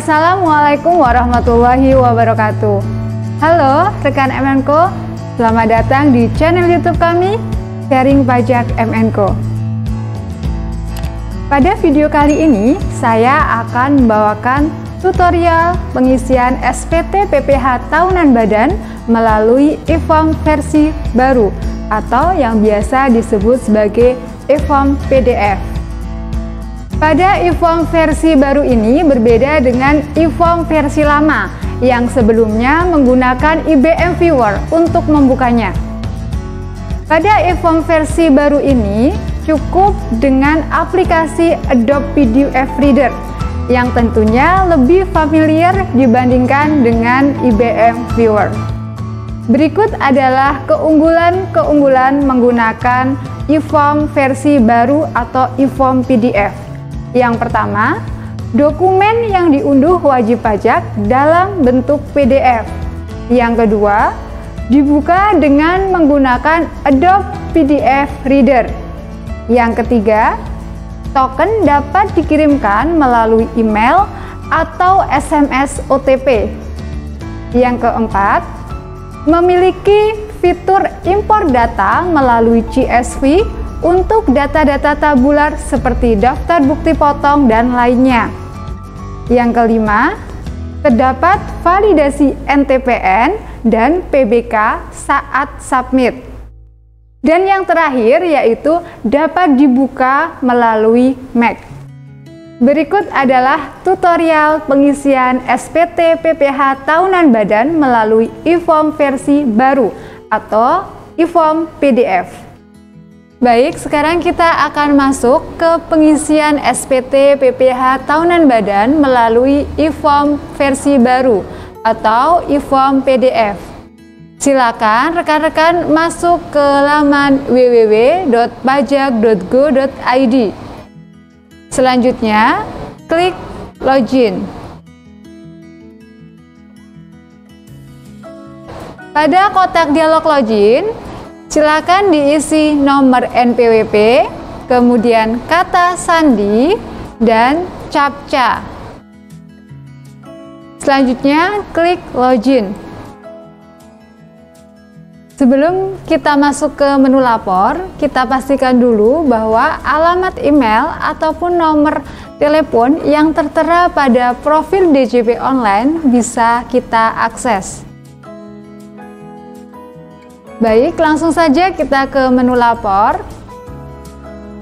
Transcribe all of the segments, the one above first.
Assalamualaikum warahmatullahi wabarakatuh. Halo rekan MNCO, selamat datang di channel YouTube kami, Sharing Pajak MNCO. Pada video kali ini, saya akan membawakan tutorial pengisian SPT PPH tahunan badan melalui e-form versi baru atau yang biasa disebut sebagai e-form PDF. Pada e-form versi baru ini berbeda dengan e-form versi lama yang sebelumnya menggunakan IBM Viewer untuk membukanya. Pada e-form versi baru ini cukup dengan aplikasi Adobe PDF Reader yang tentunya lebih familiar dibandingkan dengan IBM Viewer. Berikut adalah keunggulan-keunggulan menggunakan e-form versi baru atau e-form PDF. Yang pertama, dokumen yang diunduh wajib pajak dalam bentuk PDF. Yang kedua, dibuka dengan menggunakan Adobe PDF Reader. Yang ketiga, token dapat dikirimkan melalui email atau SMS OTP. Yang keempat, memiliki fitur impor data melalui CSV untuk data-data tabular seperti daftar bukti potong dan lainnya. Yang kelima, terdapat validasi NTPN dan PBK saat submit. Dan yang terakhir yaitu dapat dibuka melalui Mac. Berikut adalah tutorial pengisian SPT PPH tahunan badan melalui e-form versi baru atau e-form PDF. Baik, sekarang kita akan masuk ke pengisian SPT PPH tahunan badan melalui e-form versi baru atau e-form PDF. Silakan rekan-rekan masuk ke laman www.pajak.go.id. Selanjutnya, klik Login. Pada kotak dialog login, silakan diisi nomor NPWP, kemudian kata sandi, dan CAPTCHA. Selanjutnya, klik Login. Sebelum kita masuk ke menu lapor, kita pastikan dulu bahwa alamat email ataupun nomor telepon yang tertera pada profil DJP online bisa kita akses. Baik, langsung saja kita ke menu lapor.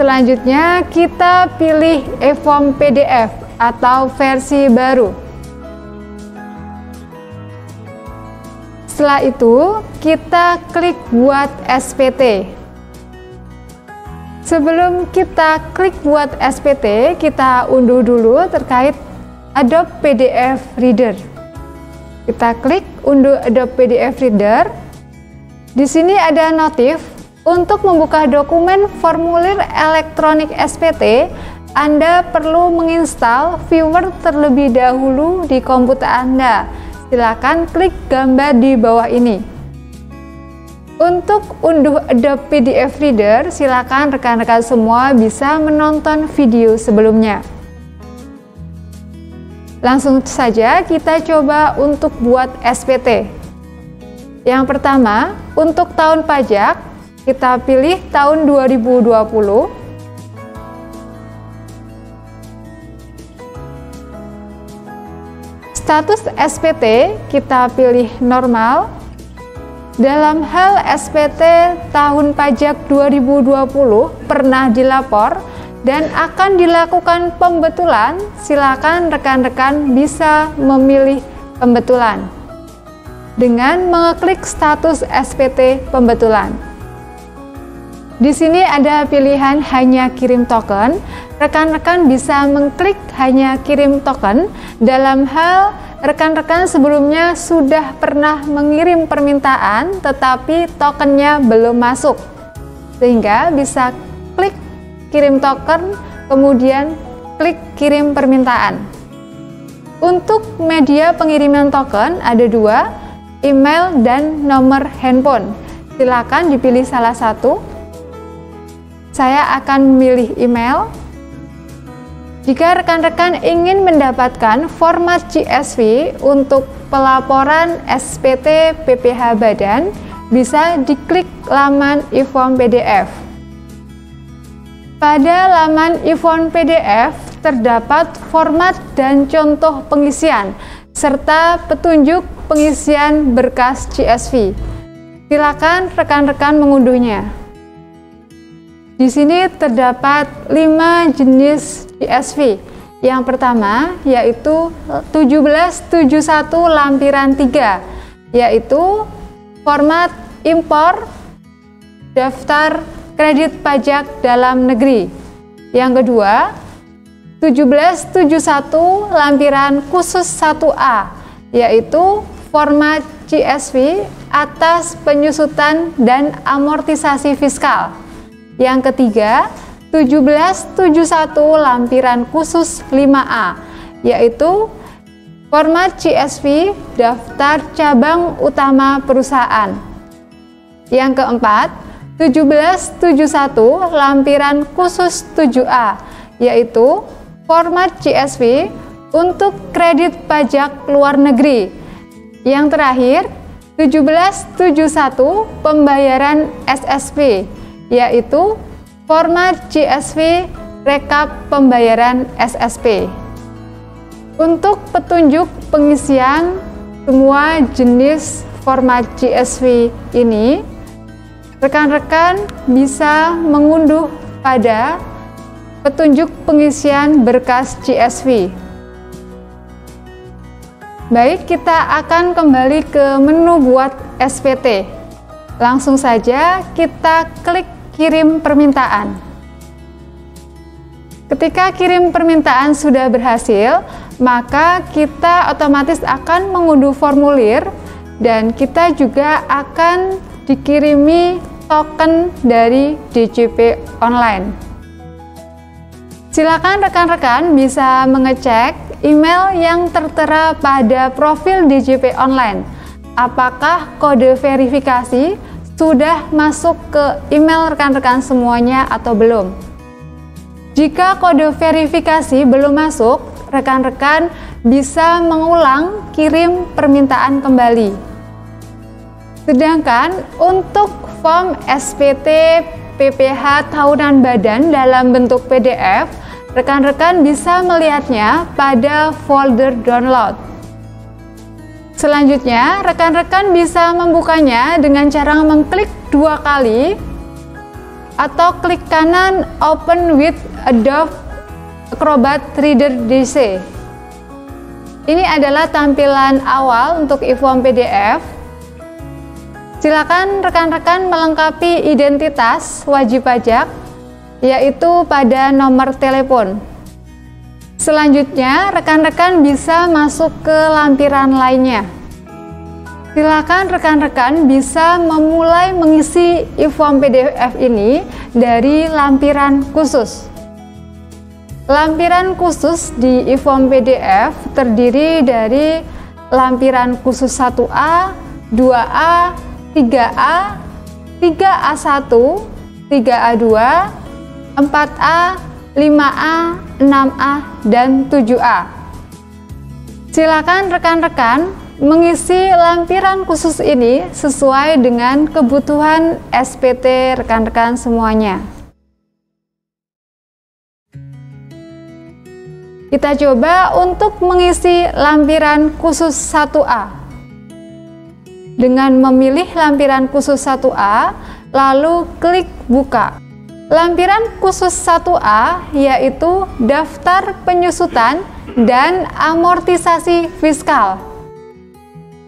Selanjutnya kita pilih e-form PDF atau versi baru. Setelah itu kita klik buat SPT. Sebelum kita klik buat SPT, kita unduh dulu terkait Adobe PDF Reader. Kita klik unduh Adobe PDF Reader. Di sini ada notif untuk membuka dokumen formulir elektronik SPT. Anda perlu menginstal Viewer terlebih dahulu di komputer Anda. Silakan klik gambar di bawah ini. Untuk unduh Adobe PDF Reader, silakan rekan-rekan semua bisa menonton video sebelumnya. Langsung saja kita coba untuk buat SPT. Yang pertama, untuk tahun pajak, kita pilih tahun 2020. Status SPT, kita pilih normal. Dalam hal SPT tahun pajak 2020 pernah dilapor dan akan dilakukan pembetulan, silakan rekan-rekan bisa memilih pembetulan dengan mengeklik status SPT pembetulan. Di sini ada pilihan hanya kirim token. Rekan-rekan bisa mengklik hanya kirim token dalam hal rekan-rekan sebelumnya sudah pernah mengirim permintaan tetapi tokennya belum masuk. Sehingga bisa klik kirim token, kemudian klik kirim permintaan. Untuk media pengiriman token ada dua, email dan nomor handphone. Silakan dipilih salah satu. Saya akan memilih email. Jika rekan-rekan ingin mendapatkan format CSV untuk pelaporan SPT PPH Badan, bisa diklik laman e-form PDF. Pada laman e-form PDF terdapat format dan contoh pengisian serta petunjuk pengisian berkas CSV. Silakan rekan-rekan mengunduhnya. Di sini terdapat 5 jenis CSV. Yang pertama yaitu 1771 lampiran 3, yaitu format impor daftar kredit pajak dalam negeri. Yang kedua, 1771 lampiran khusus 1A, yaitu format CSV atas penyusutan dan amortisasi fiskal. Yang ketiga, 1771 lampiran khusus 5A, yaitu format CSV daftar cabang utama perusahaan. Yang keempat, 1771 lampiran khusus 7A, yaitu format CSV untuk kredit pajak luar negeri. Yang terakhir, 1771 pembayaran SSP, yaitu format CSV rekap pembayaran SSP. Untuk petunjuk pengisian semua jenis format CSV ini, rekan-rekan bisa mengunduh pada petunjuk pengisian berkas CSV. Baik, kita akan kembali ke menu buat SPT. Langsung saja kita klik kirim permintaan. Ketika kirim permintaan sudah berhasil, maka kita otomatis akan mengunduh formulir dan kita juga akan dikirimi token dari DJP Online. Silakan rekan-rekan bisa mengecek email yang tertera pada profil DJP Online. Apakah kode verifikasi sudah masuk ke email rekan-rekan semuanya atau belum? Jika kode verifikasi belum masuk, rekan-rekan bisa mengulang kirim permintaan kembali. Sedangkan untuk form SPT PPH tahunan badan dalam bentuk PDF, rekan-rekan bisa melihatnya pada folder download. Selanjutnya, rekan-rekan bisa membukanya dengan cara mengklik 2 kali atau klik kanan Open with Adobe Acrobat Reader DC. Ini adalah tampilan awal untuk e-form PDF. Silakan rekan-rekan melengkapi identitas wajib pajak, yaitu pada nomor telepon. Selanjutnya, rekan-rekan bisa masuk ke lampiran lainnya. Silakan rekan-rekan bisa memulai mengisi e-form PDF ini dari lampiran khusus. Lampiran khusus di e-form PDF terdiri dari lampiran khusus 1A, 2A, 3A, 3A1, 3A2, 4A, 5A, 6A, dan 7A. Silakan rekan-rekan mengisi lampiran khusus ini sesuai dengan kebutuhan SPT rekan-rekan semuanya. Kita coba untuk mengisi lampiran khusus 1A. Dengan memilih lampiran khusus 1A, lalu klik buka. Lampiran khusus 1A yaitu daftar penyusutan dan amortisasi fiskal.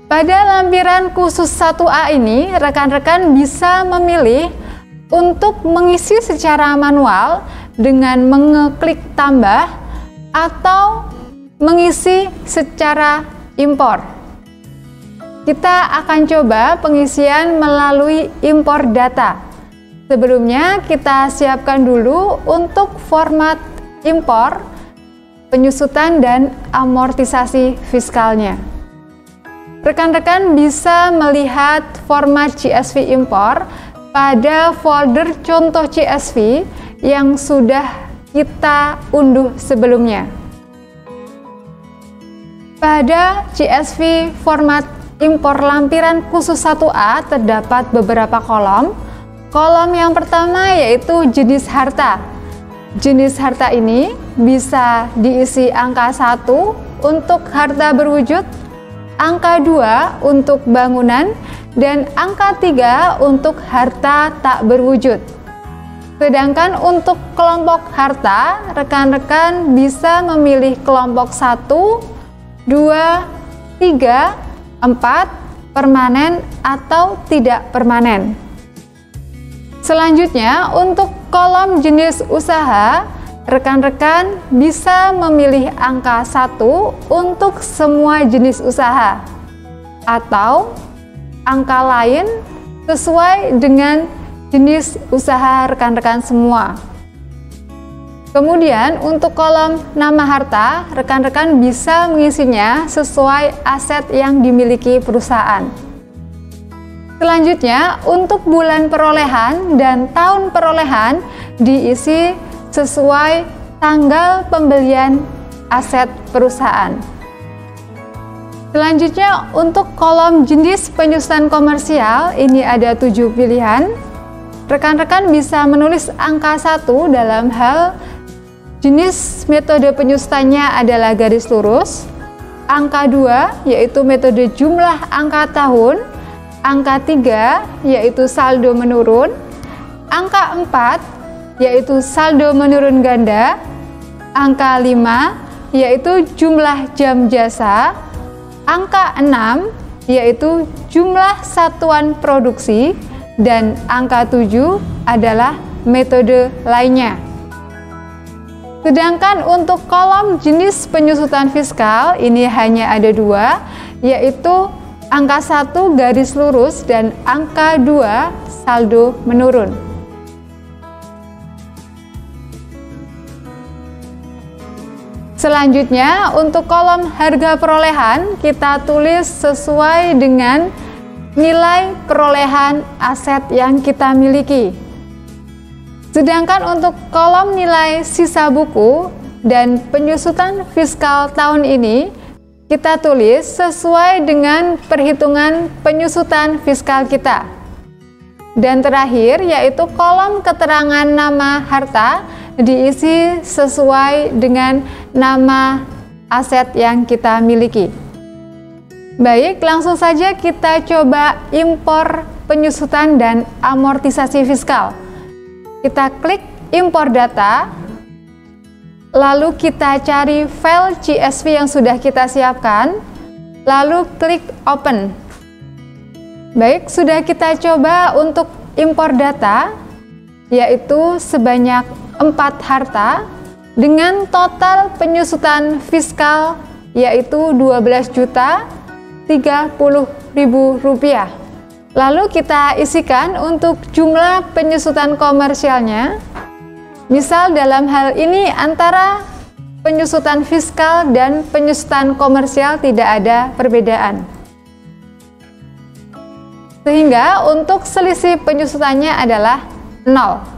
Pada lampiran khusus 1A ini, rekan-rekan bisa memilih untuk mengisi secara manual dengan mengeklik tambah atau mengisi secara impor. Kita akan coba pengisian melalui impor data. Sebelumnya kita siapkan dulu untuk format impor, penyusutan dan amortisasi fiskalnya. Rekan-rekan bisa melihat format CSV impor pada folder contoh CSV yang sudah kita unduh sebelumnya. Pada CSV format impor lampiran khusus 1A terdapat beberapa kolom. Kolom yang pertama yaitu jenis harta. Jenis harta ini bisa diisi angka 1 untuk harta berwujud, angka 2 untuk bangunan, dan angka 3 untuk harta tak berwujud. Sedangkan untuk kelompok harta, rekan-rekan bisa memilih kelompok 1, 2, 3, 4, permanen atau tidak permanen. Selanjutnya, untuk kolom jenis usaha, rekan-rekan bisa memilih angka 1 untuk semua jenis usaha atau angka lain sesuai dengan jenis usaha rekan-rekan semua. Kemudian untuk kolom nama harta, rekan-rekan bisa mengisinya sesuai aset yang dimiliki perusahaan. Selanjutnya, untuk bulan perolehan dan tahun perolehan diisi sesuai tanggal pembelian aset perusahaan. Selanjutnya, untuk kolom jenis penyusutan komersial, ini ada 7 pilihan. Rekan-rekan bisa menulis angka 1 dalam hal jenis metode penyusutannya adalah garis lurus. Angka 2 yaitu metode jumlah angka tahun. Angka 3 yaitu saldo menurun. Angka 4 yaitu saldo menurun ganda. Angka 5 yaitu jumlah jam jasa. Angka 6 yaitu jumlah satuan produksi. Dan angka 7 adalah metode lainnya. Sedangkan untuk kolom jenis penyusutan fiskal ini hanya ada 2, yaitu angka 1 garis lurus dan angka 2 saldo menurun. Selanjutnya, untuk kolom harga perolehan kita tulis sesuai dengan nilai perolehan aset yang kita miliki. Sedangkan untuk kolom nilai sisa buku dan penyusutan fiskal tahun ini, kita tulis sesuai dengan perhitungan penyusutan fiskal kita. Dan terakhir, yaitu kolom keterangan nama harta diisi sesuai dengan nama aset yang kita miliki. Baik, langsung saja kita coba impor penyusutan dan amortisasi fiskal. Kita klik impor data, lalu kita cari file CSV yang sudah kita siapkan, lalu klik open. Baik, sudah kita coba untuk impor data, yaitu sebanyak 4 harta dengan total penyusutan fiskal yaitu Rp12.030.000. Lalu kita isikan untuk jumlah penyusutan komersialnya. Misal dalam hal ini antara penyusutan fiskal dan penyusutan komersial tidak ada perbedaan. Sehingga untuk selisih penyusutannya adalah 0.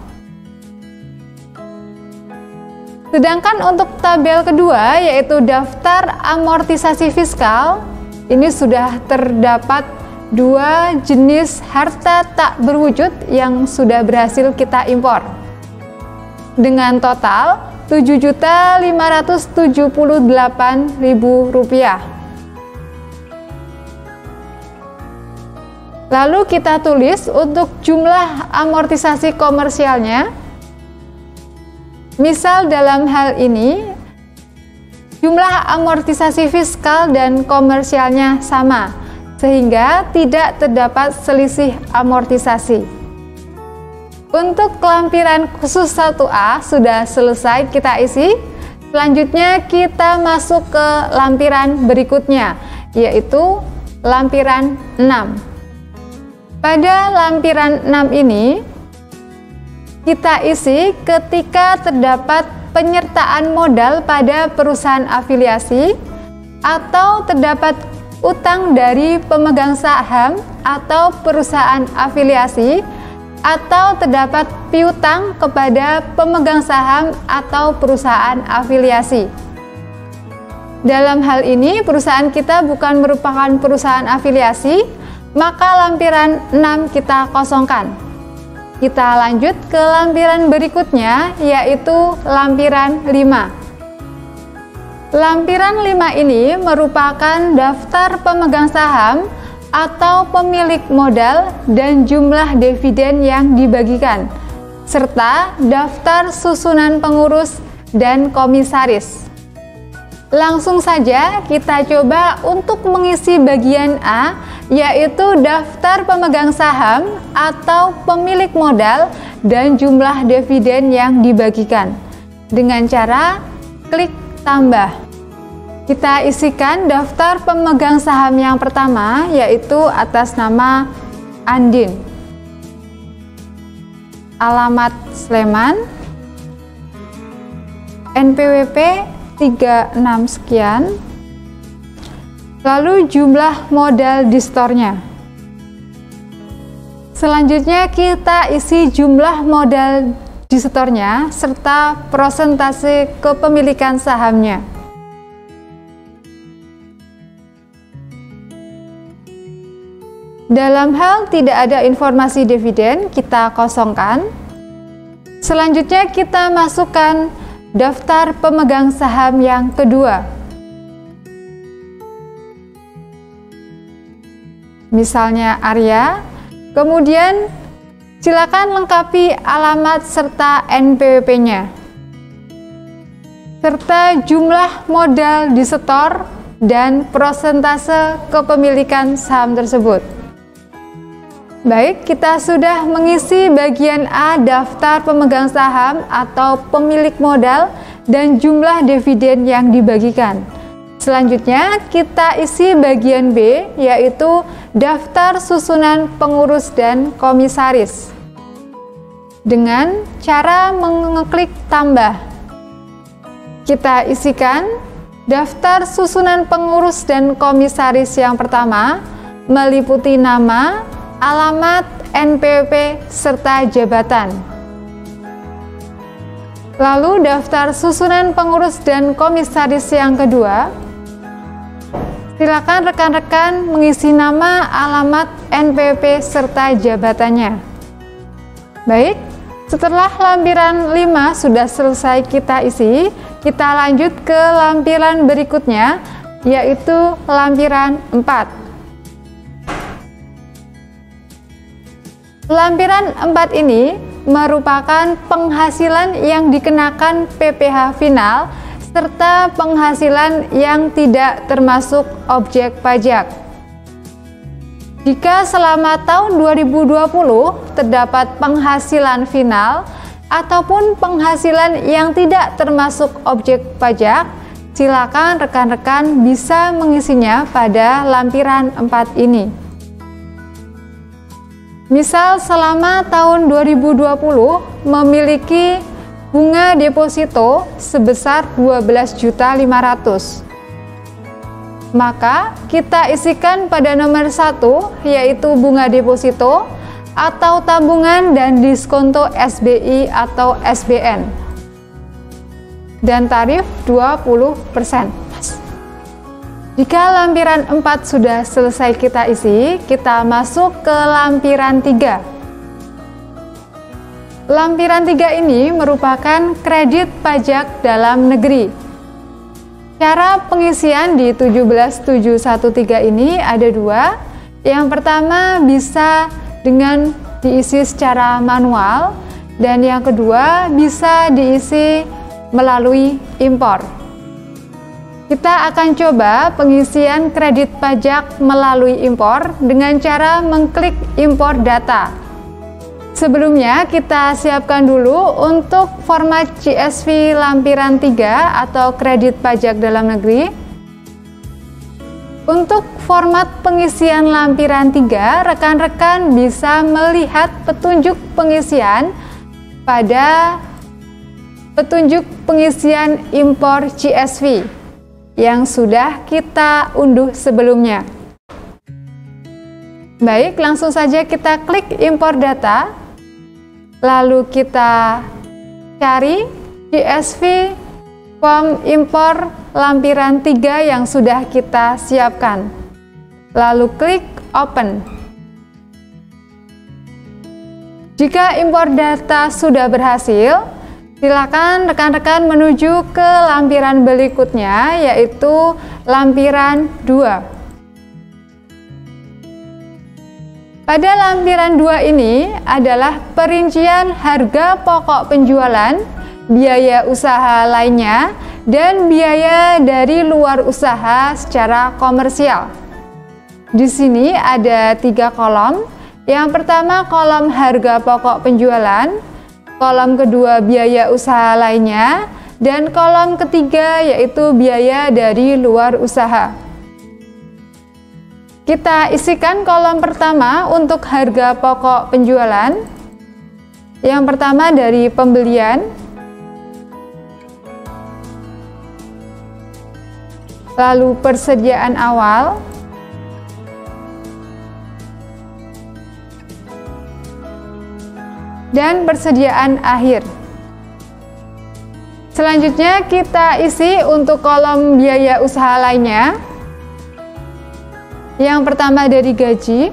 Sedangkan untuk tabel kedua yaitu daftar amortisasi fiskal, ini sudah terdapat 2 jenis harta tak berwujud yang sudah berhasil kita impor dengan total Rp7.578.000. Lalu kita tulis untuk jumlah amortisasi komersialnya. Misal dalam hal ini jumlah amortisasi fiskal dan komersialnya sama, sehingga tidak terdapat selisih amortisasi. Untuk lampiran khusus 1A sudah selesai kita isi. Selanjutnya kita masuk ke lampiran berikutnya, yaitu lampiran 6. Pada lampiran 6 ini kita isi ketika terdapat penyertaan modal pada perusahaan afiliasi atau terdapat utang dari pemegang saham atau perusahaan afiliasi atau terdapat piutang kepada pemegang saham atau perusahaan afiliasi. Dalam hal ini, perusahaan kita bukan merupakan perusahaan afiliasi, maka lampiran 6 kita kosongkan. Kita lanjut ke lampiran berikutnya, yaitu lampiran 5. Lampiran 5 ini merupakan daftar pemegang saham atau pemilik modal dan jumlah dividen yang dibagikan, serta daftar susunan pengurus dan komisaris. Langsung saja kita coba untuk mengisi bagian A, yaitu daftar pemegang saham atau pemilik modal dan jumlah dividen yang dibagikan dengan cara klik tambah. Kita isikan daftar pemegang saham yang pertama, yaitu atas nama Andin, alamat Sleman, NPWP 36 sekian, lalu jumlah modal di store-nya. Selanjutnya kita isi jumlah modal di store-nya serta persentase kepemilikan sahamnya. Dalam hal tidak ada informasi dividen, kita kosongkan. Selanjutnya kita masukkan daftar pemegang saham yang kedua. Misalnya Arya, kemudian silakan lengkapi alamat serta NPWP-nya, serta jumlah modal di store dan persentase kepemilikan saham tersebut. Baik, kita sudah mengisi bagian A, daftar pemegang saham atau pemilik modal dan jumlah dividen yang dibagikan. Selanjutnya kita isi bagian B, yaitu daftar susunan pengurus dan komisaris dengan cara mengeklik tambah. Kita isikan daftar susunan pengurus dan komisaris yang pertama meliputi nama, alamat, NPWP, serta jabatan. Lalu daftar susunan pengurus dan komisaris yang kedua, silakan rekan-rekan mengisi nama, alamat, NPWP, serta jabatannya. Baik, setelah lampiran 5 sudah selesai kita isi, kita lanjut ke lampiran berikutnya, yaitu lampiran 4. Lampiran 4 ini merupakan penghasilan yang dikenakan PPh final serta penghasilan yang tidak termasuk objek pajak. Jika selama tahun 2020 terdapat penghasilan final ataupun penghasilan yang tidak termasuk objek pajak, silakan rekan-rekan bisa mengisinya pada lampiran 4 ini. Misal selama tahun 2020 memiliki bunga deposito sebesar 12.500.000. Maka kita isikan pada nomor 1, yaitu bunga deposito atau tabungan dan diskonto SBI atau SBN. Dan tarif 20%. Jika lampiran 4 sudah selesai kita isi, kita masuk ke lampiran 3. Lampiran 3 ini merupakan kredit pajak dalam negeri. Cara pengisian di 17713 ini ada 2. Yang pertama bisa dengan diisi secara manual, dan yang kedua bisa diisi melalui impor. Kita akan coba pengisian kredit pajak melalui impor dengan cara mengklik impor data. Sebelumnya kita siapkan dulu untuk format CSV lampiran 3 atau kredit pajak dalam negeri. Untuk format pengisian lampiran 3, rekan-rekan bisa melihat petunjuk pengisian pada petunjuk pengisian impor CSV yang sudah kita unduh sebelumnya. Baik, langsung saja kita klik impor data. Lalu kita cari CSV form impor lampiran 3 yang sudah kita siapkan. Lalu klik open. Jika impor data sudah berhasil, silakan rekan-rekan menuju ke lampiran berikutnya, yaitu lampiran 2. Pada lampiran 2 ini adalah perincian harga pokok penjualan, biaya usaha lainnya, dan biaya dari luar usaha secara komersial. Di sini ada 3 kolom. Yang pertama kolom harga pokok penjualan, kolom kedua biaya usaha lainnya, dan kolom ketiga yaitu biaya dari luar usaha. Kita isikan kolom pertama untuk harga pokok penjualan. Yang pertama dari pembelian, lalu persediaan awal, dan persediaan akhir. Selanjutnya kita isi untuk kolom biaya usaha lainnya. Yang pertama dari gaji,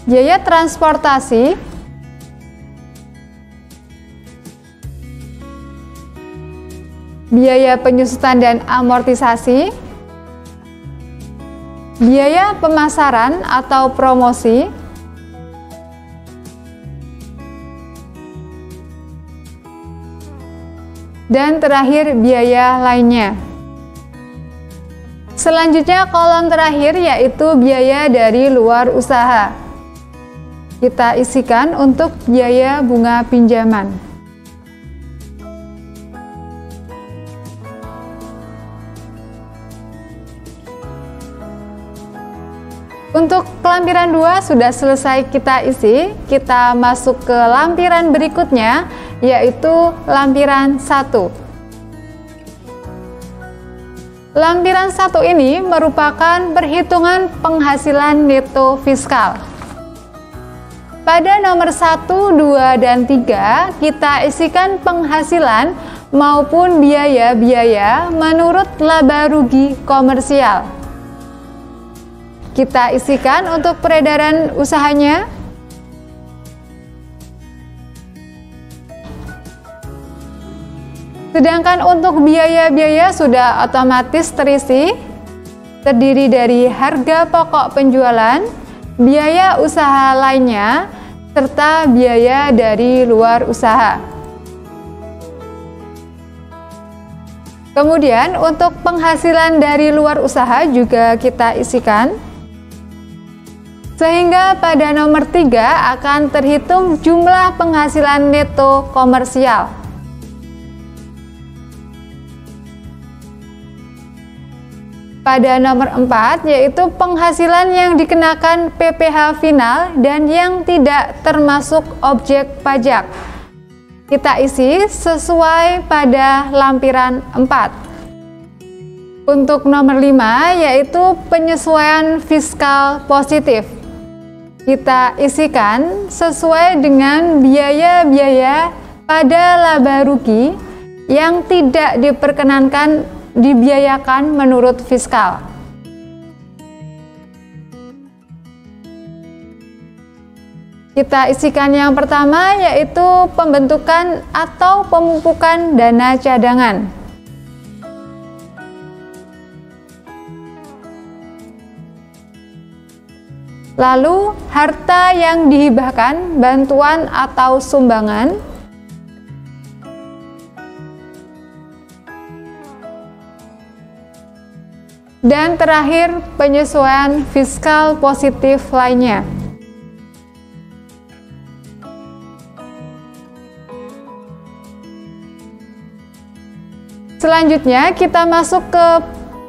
biaya transportasi, biaya penyusutan dan amortisasi, biaya pemasaran atau promosi, dan terakhir biaya lainnya. Selanjutnya kolom terakhir yaitu biaya dari luar usaha. Kita isikan untuk biaya bunga pinjaman. Untuk lampiran 2 sudah selesai kita isi, kita masuk ke lampiran berikutnya yaitu lampiran 1. Lampiran 1 ini merupakan perhitungan penghasilan neto fiskal. Pada nomor 1, 2, dan 3 kita isikan penghasilan maupun biaya-biaya menurut laba rugi komersial. Kita isikan untuk peredaran usahanya. Sedangkan untuk biaya-biaya sudah otomatis terisi, terdiri dari harga pokok penjualan, biaya usaha lainnya, serta biaya dari luar usaha. Kemudian untuk penghasilan dari luar usaha juga kita isikan, sehingga pada nomor 3 akan terhitung jumlah penghasilan neto komersial. Pada nomor 4 yaitu penghasilan yang dikenakan PPh final dan yang tidak termasuk objek pajak. Kita isi sesuai pada lampiran 4. Untuk nomor 5 yaitu penyesuaian fiskal positif. Kita isikan sesuai dengan biaya-biaya pada laba rugi yang tidak diperkenankan dibiayakan menurut fiskal. Kita isikan yang pertama yaitu pembentukan atau pemupukan dana cadangan. Lalu harta yang dihibahkan, bantuan atau sumbangan. Dan terakhir, penyesuaian fiskal positif lainnya. Selanjutnya kita masuk ke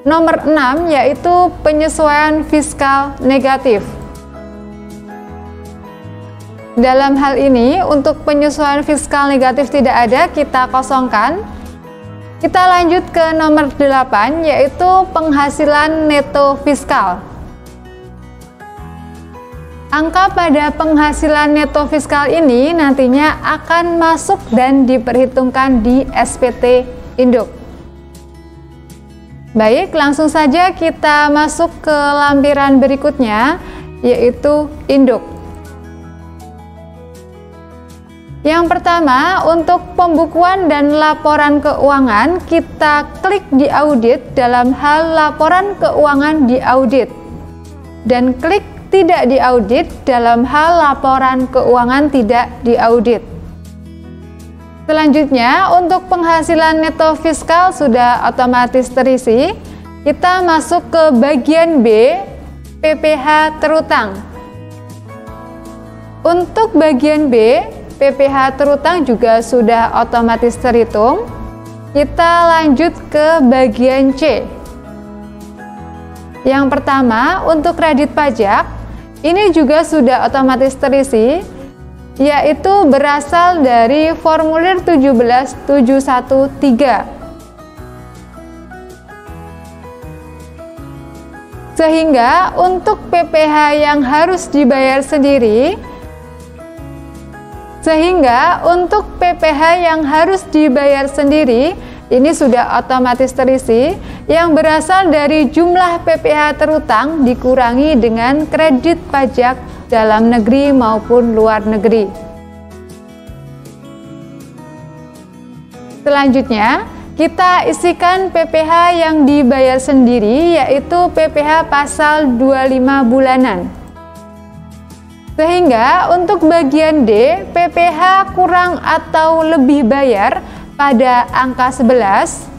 nomor 6 yaitu penyesuaian fiskal negatif. Dalam hal ini untuk penyesuaian fiskal negatif tidak ada, kita kosongkan. Kita lanjut ke nomor 8 yaitu penghasilan neto fiskal. Angka pada penghasilan neto fiskal ini nantinya akan masuk dan diperhitungkan di SPT induk. Baik, langsung saja kita masuk ke lampiran berikutnya, yaitu induk. Yang pertama, untuk pembukuan dan laporan keuangan, kita klik di audit dalam hal laporan keuangan diaudit, dan klik tidak diaudit dalam hal laporan keuangan tidak diaudit. Selanjutnya, untuk penghasilan neto fiskal sudah otomatis terisi. Kita masuk ke bagian B, PPh terutang. Untuk bagian B, PPh terutang juga sudah otomatis terhitung. Kita lanjut ke bagian C. Yang pertama, untuk kredit pajak, ini juga sudah otomatis terisi, yaitu berasal dari formulir 17713. Sehingga untuk PPh yang harus dibayar sendiri, ini sudah otomatis terisi, yang berasal dari jumlah PPh terutang dikurangi dengan kredit pajak dalam negeri maupun luar negeri. Selanjutnya, kita isikan PPh yang dibayar sendiri, yaitu PPh pasal 25 bulanan. Sehingga untuk bagian D, PPh kurang atau lebih bayar pada angka 11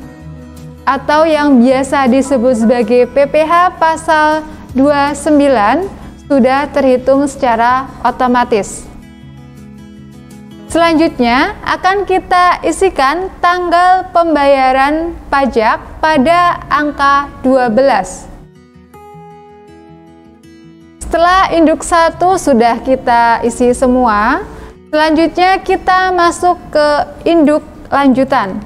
atau yang biasa disebut sebagai PPh pasal 29 sudah terhitung secara otomatis. Selanjutnya akan kita isikan tanggal pembayaran pajak pada angka 12. Setelah induk 1 sudah kita isi semua, selanjutnya kita masuk ke induk lanjutan.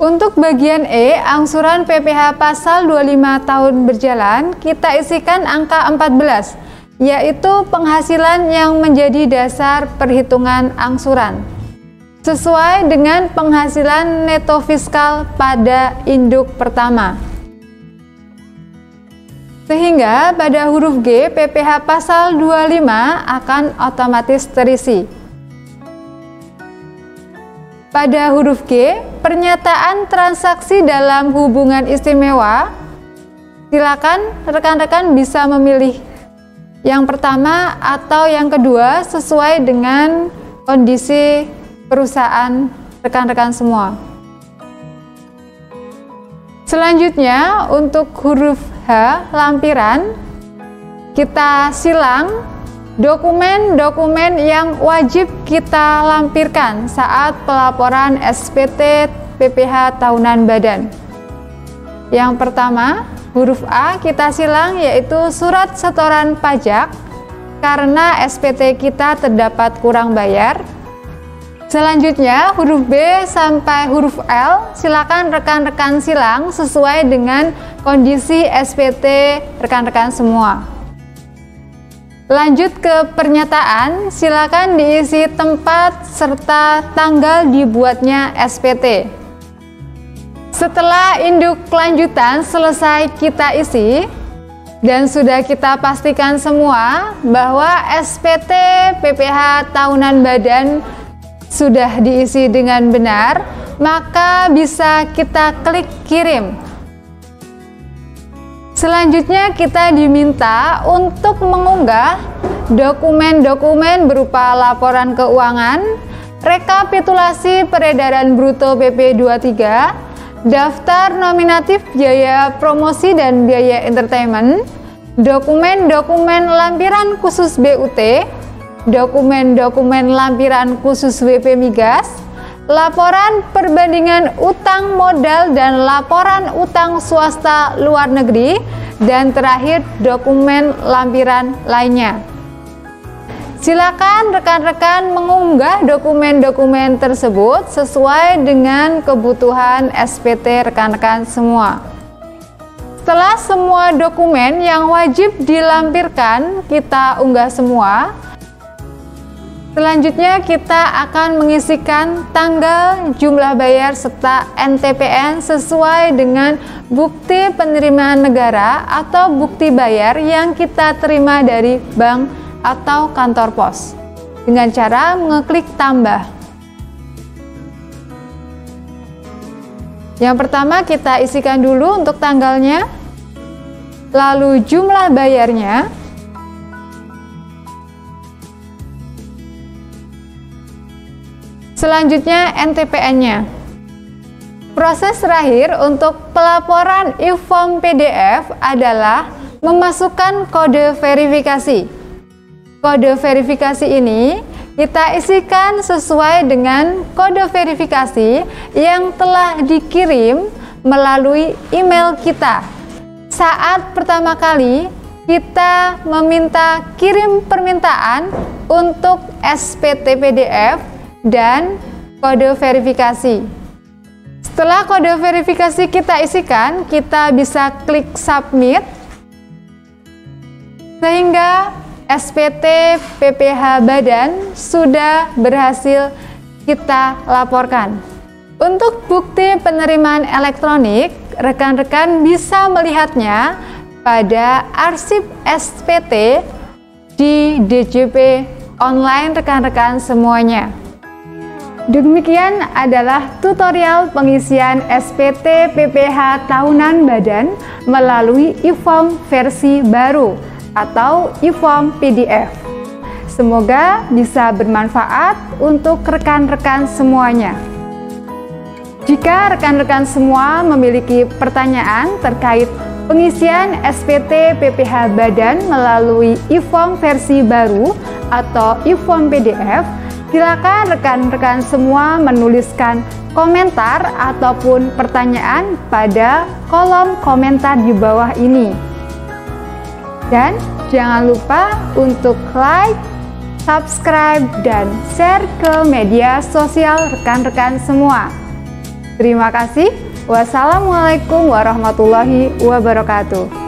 Untuk bagian E, angsuran PPh pasal 25 tahun berjalan, kita isikan angka 14, yaitu penghasilan yang menjadi dasar perhitungan angsuran, sesuai dengan penghasilan neto fiskal pada induk pertama. Sehingga pada huruf G, PPh pasal 25 akan otomatis terisi. Pada huruf G, pernyataan transaksi dalam hubungan istimewa, silakan rekan-rekan bisa memilih yang pertama atau yang kedua sesuai dengan kondisi perusahaan rekan-rekan semua. Selanjutnya untuk huruf H, lampiran, kita silang dokumen-dokumen yang wajib kita lampirkan saat pelaporan SPT PPh tahunan badan. Yang pertama, huruf A kita silang, yaitu surat setoran pajak karena SPT kita terdapat kurang bayar. Selanjutnya huruf B sampai huruf L silakan rekan-rekan silang sesuai dengan kondisi SPT rekan-rekan semua. Lanjut ke pernyataan, silakan diisi tempat serta tanggal dibuatnya SPT. Setelah induk kelanjutan selesai kita isi dan sudah kita pastikan semua bahwa SPT PPh tahunan badan sudah diisi dengan benar, maka bisa kita klik kirim. Selanjutnya kita diminta untuk mengunggah dokumen-dokumen berupa laporan keuangan, rekapitulasi peredaran bruto PP 23, daftar nominatif biaya promosi dan biaya entertainment, dokumen-dokumen lampiran khusus BUT, dokumen-dokumen lampiran khusus WP Migas, laporan perbandingan utang modal dan laporan utang swasta luar negeri, dan terakhir dokumen lampiran lainnya. Silakan rekan-rekan mengunggah dokumen-dokumen tersebut sesuai dengan kebutuhan SPT rekan-rekan semua. Setelah semua dokumen yang wajib dilampirkan kita unggah semua, selanjutnya kita akan mengisikan tanggal, jumlah bayar, serta NTPN sesuai dengan bukti penerimaan negara atau bukti bayar yang kita terima dari bank atau kantor pos dengan cara mengeklik tambah. Yang pertama kita isikan dulu untuk tanggalnya, lalu jumlah bayarnya, selanjutnya NTPN-nya. Proses terakhir untuk pelaporan e-form PDF adalah memasukkan kode verifikasi. Kode verifikasi ini kita isikan sesuai dengan kode verifikasi yang telah dikirim melalui email kita. Saat pertama kali kita meminta kirim permintaan untuk SPT PDF dan kode verifikasi. Setelah kode verifikasi kita isikan, kita bisa klik submit sehingga SPT PPH Badan sudah berhasil kita laporkan. Untuk bukti penerimaan elektronik, rekan-rekan bisa melihatnya pada arsip SPT di DJP online rekan-rekan semuanya. Demikian adalah tutorial pengisian SPT PPH tahunan Badan melalui e-form versi baru atau e-form PDF. Semoga bisa bermanfaat untuk rekan-rekan semuanya. Jika rekan-rekan semua memiliki pertanyaan terkait pengisian SPT PPH Badan melalui e-form versi baru atau e-form PDF, silakan rekan-rekan semua menuliskan komentar ataupun pertanyaan pada kolom komentar di bawah ini. Dan jangan lupa untuk like, subscribe, dan share ke media sosial rekan-rekan semua. Terima kasih. Wassalamualaikum warahmatullahi wabarakatuh.